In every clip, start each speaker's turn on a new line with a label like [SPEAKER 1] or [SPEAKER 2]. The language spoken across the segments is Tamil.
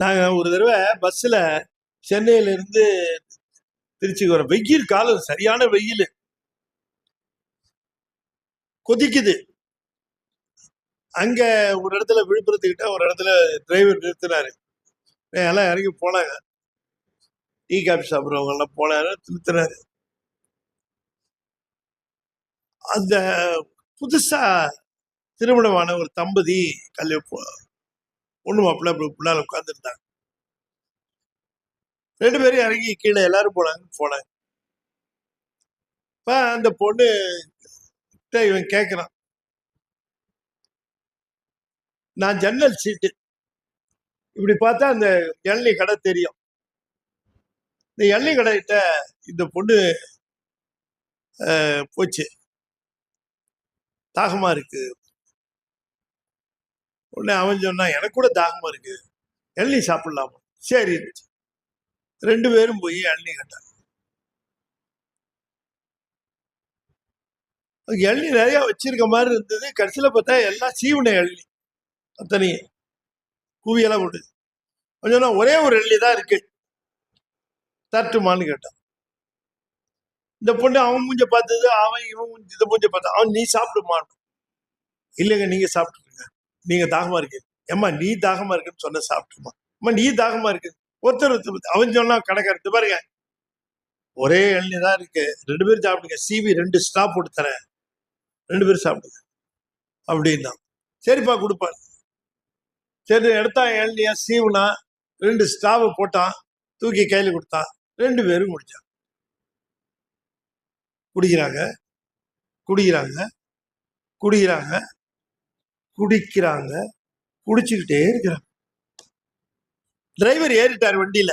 [SPEAKER 1] நாங்க ஒரு தடவை பஸ்ல சென்னையில இருந்து திருச்சிக்கு வரோம். வெயில் காலம், சரியான வெயில், கொதிக்குது. அங்க ஒரு இடத்துல விழுப்புரத்துக்கிட்ட ஒரு இடத்துல டிரைவர் நிறுத்தினாரு. எல்லாம் இறங்கி போனாங்க. டீ காபி சாப்பிட்றவங்க எல்லாம் போனாரு, நிறுத்தினாரு. அந்த புதுசா திருமணமான ஒரு தம்பதி பொண்ணு மாப்பிள்ள பின்னால உட்கார்ந்துருந்தாங்க. 2 பேரும் இறங்கி கீழே எல்லாரும் போனாங்க. இப்ப அந்த பொண்ணு இவன் கேட்கிறான், நான் ஜன்னல் சீட்டு, இப்படி பார்த்தா அந்த இளநீ கடை தெரியும். இந்த இளநீ கடைகிட்ட இந்த பொண்ணு போச்சு, தாகமா இருக்கு. உடனே அவன் சொன்னா, எனக்கு கூட தாகமா இருக்கு, இளநீ சாப்பிடலாமா? சரி. 2 பேரும் போய் இளநீ கேட்டாங்க. இளநீ நிறைய வச்சிருக்க மாதிரி இருந்தது. கடைசியில பார்த்தா எல்லாம் சீவன இளநீ, அத்தனையும் கூவியெல்லாம் போட்டு. கொஞ்சம் ஒரே ஒரு இளநீ தான் இருக்கு, தட்டுமான்னு கேட்டான். இந்த பொண்ணு அவன் மூஞ்ச பார்த்தது, அவன் இவன் இதை மூஞ்ச பார்த்தான். அவன், நீ சாப்பிடுமான். இல்லைங்க, நீங்க சாப்பிட்டுருங்க, நீங்க தாகமா இருக்கு. ஏம்மா நீ தாகமா இருக்குன்னு சொன்ன, சாப்பிட்டுமா. அம்மா நீ தாகமா இருக்கு. ஒருத்தர் அவன் சொன்னா, கடைக்காரத்து பாருங்க, ஒரே இளநீ தான் இருக்கு, 2 பேரும் சாப்பிடுங்க, சிவி 2 ஸ்ட்ரா போட்டு தரேன், 2 பேரும் சாப்பிடுங்க அப்படின்னா. சரிப்பா கொடுப்பாரு. சரி எடுத்தான் இளநியா, சீவுனா, 2 ஸ்ட்ராவை போட்டான், தூக்கி கையில கொடுத்தான். 2 பேரும் குடிச்சான். குடிக்கிறாங்க குடிக்கிறாங்க குடிக்கிறாங்க குடிக்கிறாங்க குடிச்சுக்கிட்டே இருக்கிறாங்க. டிரைவர் ஏறிட்டார் வண்டியில,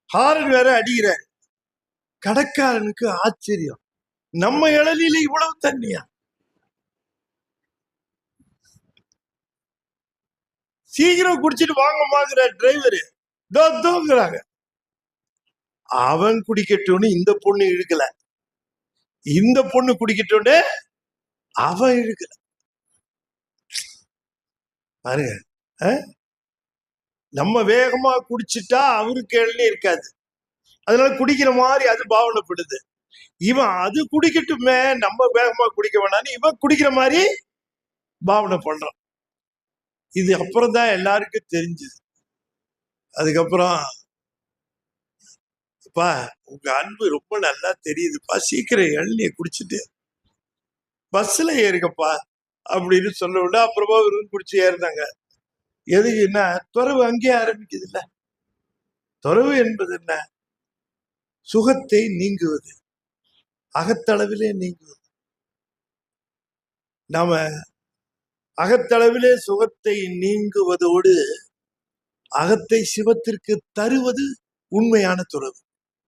[SPEAKER 1] ஹாரன் வேற அடிக்கிறார். கடைக்காரனுக்கு ஆச்சரியம், நம்ம இளநில இவ்வளவு தண்ணியா? சீக்கிரம் குடிச்சிட்டு வாங்கம்மாங்கிற டிரைவரு. தோங்கிறாங்க. அவன் குடிக்கட்டும்னு இந்த பொண்ணு இழுக்கல, இந்த பொண்ணு குடிக்கட்டும்னு அவன் இழுக்கல. பாருங்க, நம்ம வேகமா குடிச்சிட்டா அவருக்கு இளநீ இருக்காது, அதனால குடிக்கிற மாதிரி அது பாவனைப்படுது. இவன் அது குடிக்கட்டுமே, நம்ம வேகமா குடிக்க வேணான்னு இவன் குடிக்கிற மாதிரி பாவனை பண்றான். இது அப்புறம் தான் எல்லாருக்கும் தெரிஞ்சது. அதுக்கப்புறம், அப்பா உங்க அன்பு ரொம்ப நல்லா தெரியுதுப்பா, சீக்கிரம் இளநிய குடிச்சிட்டு பஸ்ல ஏறுங்கப்பா அப்படின்னு சொல்ல விட, அப்புறமா குடிச்சு ஏறினாங்க. எதுக்குன்னா, துறவு அங்கேயே ஆரம்பிக்குது இல்ல. துறவு என்பது என்ன? சுகத்தை நீங்குவது, அகத்தளவிலே நீங்குவது. நாம அகத்தளவிலே சுகத்தை நீங்குவதோடு அகத்தை சிவத்திற்கு தருவது உண்மையான துறவு.